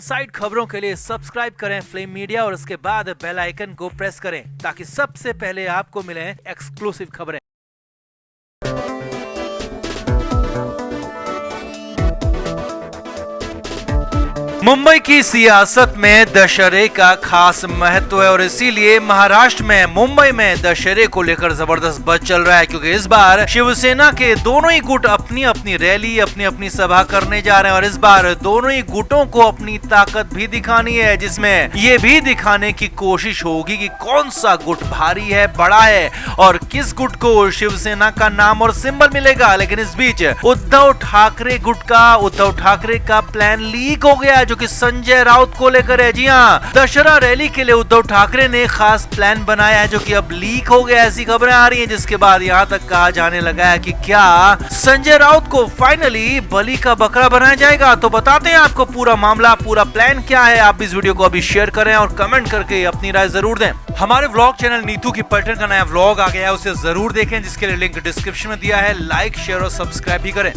Side खबरों के लिए सब्सक्राइब करें फ्लेम मीडिया और उसके बाद बेल आइकन को प्रेस करें ताकि सबसे पहले आपको मिले एक्सक्लूसिव खबरें। मुंबई की सियासत में दशहरे का खास महत्व है और इसीलिए महाराष्ट्र में मुंबई में दशहरे को लेकर जबरदस्त बज़ चल रहा है, क्योंकि इस बार शिवसेना के दोनों ही गुट अपनी अपनी रैली अपनी अपनी सभा करने जा रहे हैं और इस बार दोनों ही गुटों को अपनी ताकत भी दिखानी है, जिसमें ये भी दिखाने की कोशिश होगी कि कौन सा गुट भारी है, बड़ा है और किस गुट को शिवसेना का नाम और सिंबल मिलेगा। लेकिन इस बीच उद्धव ठाकरे गुट का, उद्धव ठाकरे का प्लान लीक हो गया जो कि संजय राउत को लेकर है। जी हाँ, दशहरा रैली के लिए उद्धव ठाकरे ने खास प्लान बनाया है जो कि अब लीक हो गया, ऐसी खबरें आ रही हैं, जिसके बाद यहां तक कहा जाने लगा है कि क्या संजय राउत को फाइनली बलि का बकरा बनाया जाएगा। तो बताते हैं आपको पूरा मामला, पूरा प्लान क्या है। आप इस वीडियो को अभी शेयर करें और कमेंट करके अपनी राय जरूर दें। हमारे व्लॉग चैनल नीतू की पर्यटन का नया व्लॉग आ गया है, उसे जरूर देखें, जिसके लिए लिंक डिस्क्रिप्शन में दिया है। लाइक शेयर और सब्सक्राइब भी करें।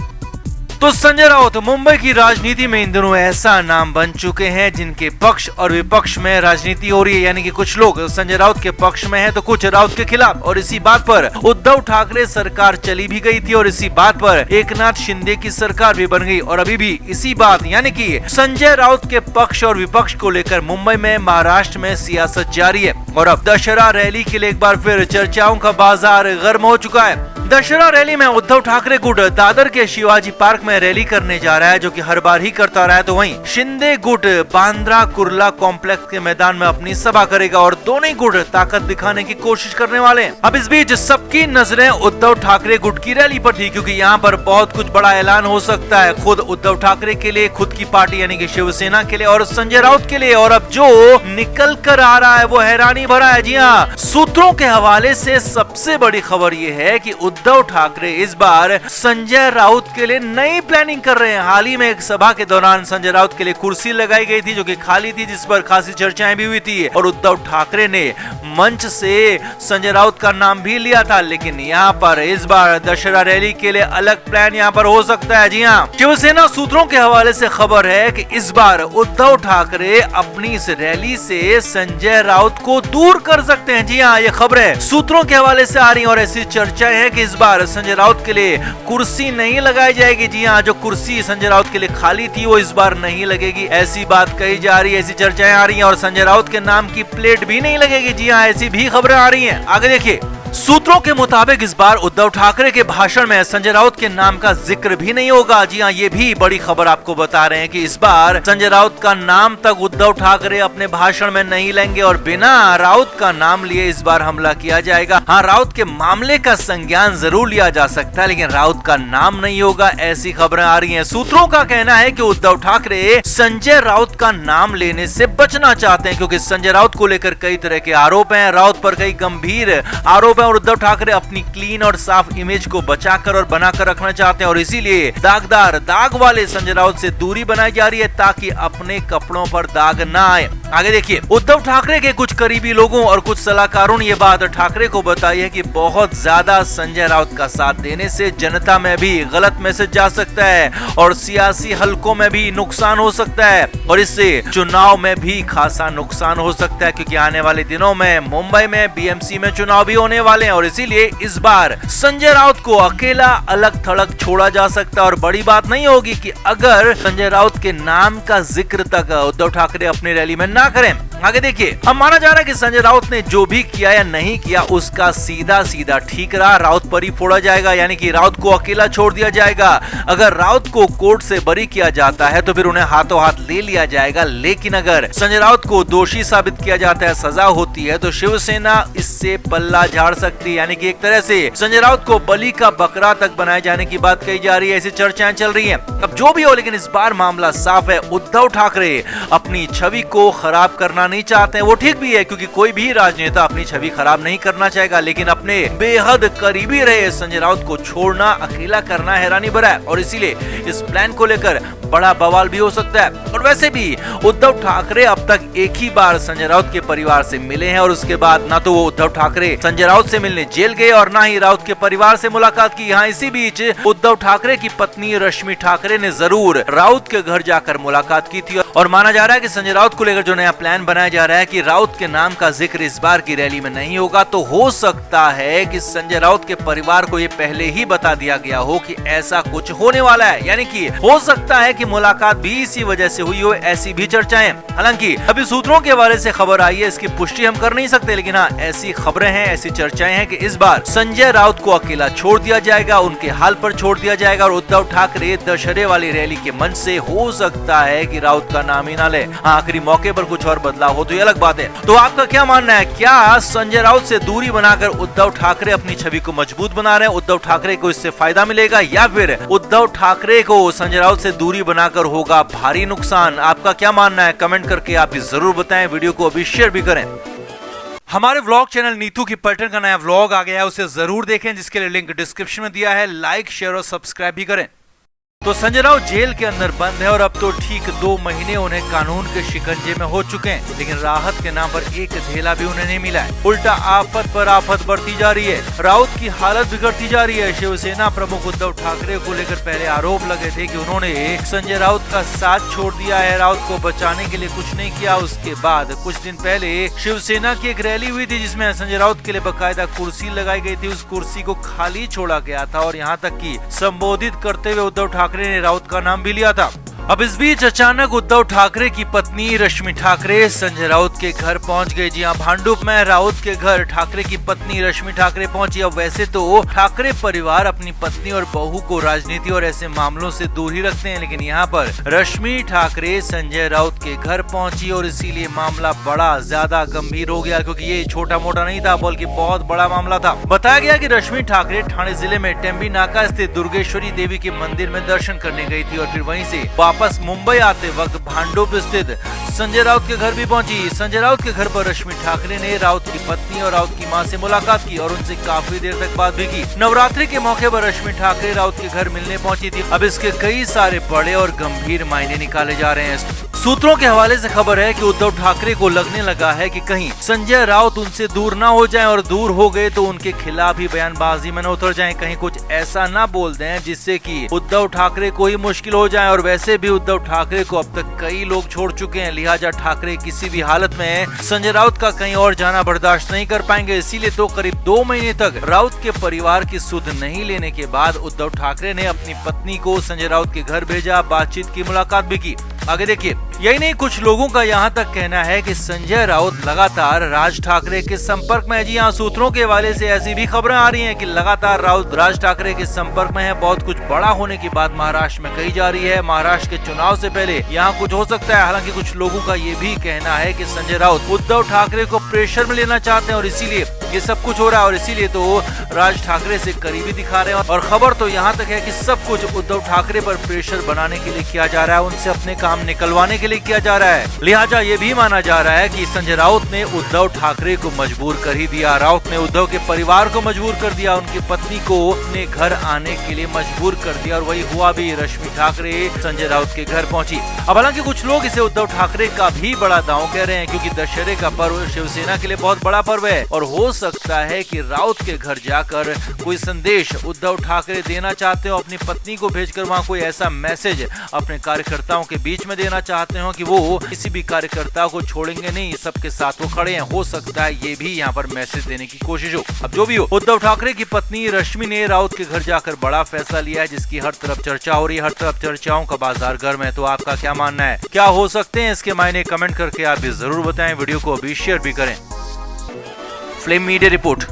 तो संजय राउत मुंबई की राजनीति में इन दिनों ऐसा नाम बन चुके हैं जिनके पक्ष और विपक्ष में राजनीति हो रही है, यानी कि कुछ लोग संजय राउत के पक्ष में हैं तो कुछ राउत के खिलाफ। और इसी बात पर उद्धव ठाकरे सरकार चली भी गई थी और इसी बात पर एकनाथ शिंदे की सरकार भी बन गई और अभी भी इसी बात यानी कि संजय राउत के पक्ष और विपक्ष को लेकर मुंबई में, महाराष्ट्र में सियासत जारी है। और अब दशहरा रैली के लिए एक बार फिर चर्चाओं का बाजार गर्म हो चुका है। दशहरा रैली में उद्धव ठाकरे गुट दादर के शिवाजी पार्क में रैली करने जा रहा है, जो कि हर बार ही करता रहा है। तो वहीं शिंदे गुट बांद्रा कुर्ला कॉम्प्लेक्स के मैदान में अपनी सभा करेगा और दोनों ही गुट ताकत दिखाने की कोशिश करने वाले हैं। अब इस बीच सबकी नजरें उद्धव ठाकरे गुट की रैली पर थी, क्योंकि यहाँ पर बहुत कुछ बड़ा ऐलान हो सकता है, खुद उद्धव ठाकरे के लिए, खुद की पार्टी यानी कि शिवसेना के लिए और संजय राउत के लिए। और अब जो निकल कर आ रहा है वो हैरानी भरा है। जी हाँ, सूत्रों के हवाले से सबसे बड़ी खबर ये है कि उद्धव ठाकरे इस बार संजय राउत के लिए नई प्लानिंग कर रहे हैं। हाल ही में एक सभा के दौरान संजय राउत के लिए कुर्सी लगाई गई थी जो कि खाली थी, जिस पर खासी चर्चाएं भी हुई थी और उद्धव ठाकरे ने मंच से संजय राउत का नाम भी लिया था। लेकिन यहाँ पर इस बार दशहरा रैली के लिए अलग प्लान यहाँ पर हो सकता है। जी हाँ, शिवसेना सूत्रों के हवाले से खबर है कि इस बार उद्धव ठाकरे अपनी इस रैली से संजय राउत को दूर कर सकते हैं। जी हाँ, ये खबरें सूत्रों के हवाले से आ रही और ऐसी चर्चाएं हैं कि इस बार संजय राउत के लिए कुर्सी नहीं लगाई जाएगी। जी हाँ, जो कुर्सी संजय राउत के लिए खाली थी वो इस बार नहीं लगेगी, ऐसी बात कही जा रही है, ऐसी चर्चाएं आ रही हैं। और संजय राउत के नाम की प्लेट भी नहीं लगेगी। जी हाँ, ऐसी भी खबरें आ रही हैं। आगे देखिए, सूत्रों के मुताबिक इस बार उद्धव ठाकरे के भाषण में संजय राउत के नाम का जिक्र भी नहीं होगा। जी हाँ, ये भी बड़ी खबर आपको बता रहे हैं कि इस बार संजय राउत का नाम तक उद्धव ठाकरे अपने भाषण में नहीं लेंगे और बिना राउत का नाम लिए इस बार हमला किया जाएगा। हाँ, राउत के मामले का संज्ञान जरूर लिया जा सकता है, लेकिन राउत का नाम नहीं होगा, ऐसी खबरें आ रही हैं। सूत्रों का कहना है कि उद्धव ठाकरे संजय राउत का नाम लेने से बचना चाहते हैं, क्योंकि संजय राउत को लेकर कई तरह के आरोप हैं, राउत पर कई गंभीर आरोप और उद्धव ठाकरे अपनी क्लीन और साफ इमेज को बचाकर और बनाकर रखना चाहते हैं और इसीलिए दागदार, दाग वाले संजय राउत से दूरी बनाई जा रही है ताकि अपने कपड़ों पर दाग ना आए। आगे देखिए, उद्धव ठाकरे के कुछ करीबी लोगों और कुछ सलाहकारों ने यह बात ठाकरे को बताई है कि बहुत ज्यादा संजय राउत का साथ देने से जनता में भी गलत मैसेज जा सकता है और सियासी हलकों में भी नुकसान हो सकता है और इससे चुनाव में भी खासा नुकसान हो सकता है, क्योंकि आने वाले दिनों में मुंबई में बीएमसी में चुनाव भी होने वाले हैं और इसीलिए इस बार संजय राउत को अकेला अलग थलग छोड़ा जा सकता है। और बड़ी बात नहीं होगी कि अगर संजय राउत के नाम का जिक्र तक उद्धव ठाकरे अपनी रैली में ना करें। आगे देखिए, अब माना जा रहा है कि संजय राउत ने जो भी किया या नहीं किया उसका सीधा सीधा ठीक रहा, राउत पर ही फोड़ा जाएगा, यानी कि राउत को अकेला छोड़ दिया जाएगा। अगर राउत को कोर्ट से बरी किया जाता है तो फिर उन्हें हाथों हाथ ले लिया जाएगा, लेकिन अगर संजय राउत को दोषी साबित किया जाता है, सजा होती है, तो शिवसेना इससे पल्ला झाड़ सकती है, यानी कि एक तरह से संजय राउत को बलि का बकरा तक बनाए जाने की बात कही जा रही है, ऐसी चर्चाएं चल रही हैं। अब जो भी हो, लेकिन इस बार मामला साफ है, उद्धव ठाकरे अपनी छवि को खराब करना नहीं चाहते हैं। वो ठीक भी है, क्योंकि कोई भी राजनेता अपनी छवि खराब नहीं करना चाहेगा, लेकिन अपने बेहद करीबी रहे संजय राउत को छोड़ना, अकेला करना हैरानी भरा है और इसीलिए इस प्लान को लेकर बड़ा बवाल भी हो सकता है। और वैसे भी उद्धव ठाकरे अब तक एक ही बार संजय राउत के परिवार से मिले हैं और उसके बाद ना तो वो उद्धव ठाकरे संजय राउत से मिलने जेल गए और ना ही राउत के परिवार से मुलाकात की। यहाँ इसी बीच उद्धव ठाकरे की पत्नी रश्मि ठाकरे ने जरूर राउत के घर जाकर मुलाकात की थी और माना जा रहा है कि संजय राउत को लेकर जो नया प्लान बनाया जा रहा है कि राउत के नाम का जिक्र इस बार की रैली में नहीं होगा, तो हो सकता है कि संजय राउत के परिवार को ये पहले ही बता दिया गया हो कि ऐसा कुछ होने वाला है, यानी कि हो सकता है कि मुलाकात भी इसी वजह से हुई हो, ऐसी भी चर्चाएं। हालांकि अभी सूत्रों के हवाले से खबर आई है, इसकी पुष्टि हम कर नहीं सकते, लेकिन हाँ ऐसी खबरें हैं, ऐसी चर्चाएं हैं कि इस बार संजय राउत को अकेला छोड़ दिया जाएगा, उनके हाल पर छोड़ दिया जाएगा और उद्धव ठाकरे दशहरे वाली रैली के मंच से हो सकता है कि राउत का नाम ही ना ले। आखिरी मौके पर कुछ और बदलाव हो तो ये अलग बात है। तो आपका क्या मानना है, क्या संजय राउत से दूरी बनाकर उद्धव ठाकरे अपनी छवि को मजबूत बना रहे हैं, उद्धव ठाकरे को इससे फायदा मिलेगा, या फिर उद्धव ठाकरे को संजय राउत से दूरी बनाकर होगा भारी नुकसान? आपका क्या मानना है, कमेंट करके आप जरूर बताएं। वीडियो को अभी शेयर भी करें। हमारे व्लॉग चैनल नीतू की पलटन का नया व्लॉग आ गया है, उसे जरूर देखें, जिसके लिए लिंक डिस्क्रिप्शन में दिया है। लाइक, शेयर और सब्सक्राइब भी करें। तो संजय राउत जेल के अंदर बंद है और अब तो ठीक 2 महीने उन्हें कानून के शिकंजे में हो चुके हैं, लेकिन राहत के नाम पर एक ढेला भी उन्हें नहीं मिला है। उल्टा आफत पर आफत बढ़ती जा रही है, राउत की हालत बिगड़ती जा रही है। शिवसेना प्रमुख उद्धव ठाकरे को लेकर पहले आरोप लगे थे कि उन्होंने संजय राउत का साथ छोड़ दिया है, राउत को बचाने के लिए कुछ नहीं किया। उसके बाद कुछ दिन पहले शिवसेना की एक रैली हुई थी जिसमें संजय राउत के लिए बकायदा कुर्सी लगाई गई थी, उस कुर्सी को खाली छोड़ा गया था और यहाँ तक कि संबोधित करते हुए उद्धव ठाकरे ने राउत का नाम भी लिया था। अब इस बीच अचानक उद्धव ठाकरे की पत्नी रश्मि ठाकरे संजय राउत के घर पहुंच गई। जी हां, भांडुप में राउत के घर ठाकरे की पत्नी रश्मि ठाकरे पहुंची। अब वैसे तो ठाकरे परिवार अपनी पत्नी और बहू को राजनीति और ऐसे मामलों से दूर ही रखते हैं, लेकिन यहाँ पर रश्मि ठाकरे संजय राउत के घर पहुंची और इसीलिए मामला बड़ा ज्यादा गंभीर हो गया, क्योंकि ये छोटा मोटा नहीं था बल्कि बहुत बड़ा मामला था। बताया गया कि रश्मि ठाकरे ठाणे जिले में टेम्बी नाका स्थित दुर्गेश्वरी देवी के मंदिर में दर्शन करने गई थी और फिर वहीं से वापस मुंबई आते वक्त भांडुप स्थित संजय राउत के घर भी पहुंची। संजय राउत के घर पर रश्मि ठाकरे ने राउत की पत्नी और राउत की मां से मुलाकात की और उनसे काफी देर तक बात भी की। नवरात्रि के मौके पर रश्मि ठाकरे राउत के घर मिलने पहुंची थी। अब इसके कई सारे बड़े और गंभीर मायने निकाले जा रहे हैं। सूत्रों के हवाले से खबर है कि उद्धव ठाकरे को लगने लगा है कि कहीं संजय राउत उनसे दूर ना हो जाएं और दूर हो गए तो उनके खिलाफ ही बयानबाजी में न उतर जाएं, कहीं कुछ ऐसा ना बोल दें जिससे कि उद्धव ठाकरे को ही मुश्किल हो जाए। और वैसे भी उद्धव ठाकरे को अब तक कई लोग छोड़ चुके हैं, लिहाजा ठाकरे किसी भी हालत में संजय राउत का कहीं और जाना बर्दाश्त नहीं कर पाएंगे। इसीलिए तो करीब 2 महीने तक राउत के परिवार की सुध नहीं लेने के बाद उद्धव ठाकरे ने अपनी पत्नी को संजय राउत के घर भेजा, बातचीत की, मुलाकात भी की। आगे देखिए, यही नहीं, कुछ लोगों का यहाँ तक कहना है कि संजय राउत लगातार राज ठाकरे के संपर्क में है। जी हाँ, सूत्रों के हवाले से ऐसी भी खबरें आ रही हैं कि लगातार राउत राज ठाकरे के संपर्क में है। बहुत कुछ बड़ा होने की बात महाराष्ट्र में कही जा रही है। महाराष्ट्र के चुनाव से पहले यहाँ कुछ हो सकता है। हालांकि कुछ लोगों का ये भी कहना है कि संजय राउत उद्धव ठाकरे को प्रेशर में लेना चाहते हैं और इसीलिए ये सब कुछ हो रहा है और इसीलिए तो राज ठाकरे से करीबी दिखा रहे हैं। और खबर तो यहाँ तक है कि सब कुछ उद्धव ठाकरे पर प्रेशर बनाने के लिए किया जा रहा है, उनसे अपने काम निकलवाने के लिए किया जा रहा है। लिहाजा ये भी माना जा रहा है कि संजय राउत ने उद्धव ठाकरे को मजबूर कर ही दिया। राउत ने उद्धव के परिवार को मजबूर कर दिया, उनकी पत्नी को अपने घर आने के लिए मजबूर कर दिया और वही हुआ भी। रश्मि ठाकरे संजय राउत के घर पहुंची। अब हालांकि कुछ लोग इसे उद्धव ठाकरे का भी बड़ा दांव कह रहे हैं, क्योंकि दशहरे का पर्व शिवसेना के लिए बहुत बड़ा पर्व है और हो सकता है कि राउत के घर जाकर कोई संदेश उद्धव ठाकरे देना चाहते हो, अपनी पत्नी को भेजकर वहाँ कोई ऐसा मैसेज अपने कार्यकर्ताओं के बीच में देना चाहते हो कि वो किसी भी कार्यकर्ता को छोड़ेंगे नहीं, सबके साथ वो खड़े हैं। हो सकता है ये भी यहाँ पर मैसेज देने की कोशिश हो। अब जो भी हो, उद्धव ठाकरे की पत्नी रश्मि ने राउत के घर जाकर बड़ा फैसला लिया है, जिसकी हर तरफ चर्चा हो रही है, हर तरफ चर्चाओं का बाजार गर्म है। तो आपका क्या मानना है, क्या हो सकते हैं इसके मायने, कमेंट करके आप भी जरूर बताएं। वीडियो को अभी शेयर भी करें। Flame media report.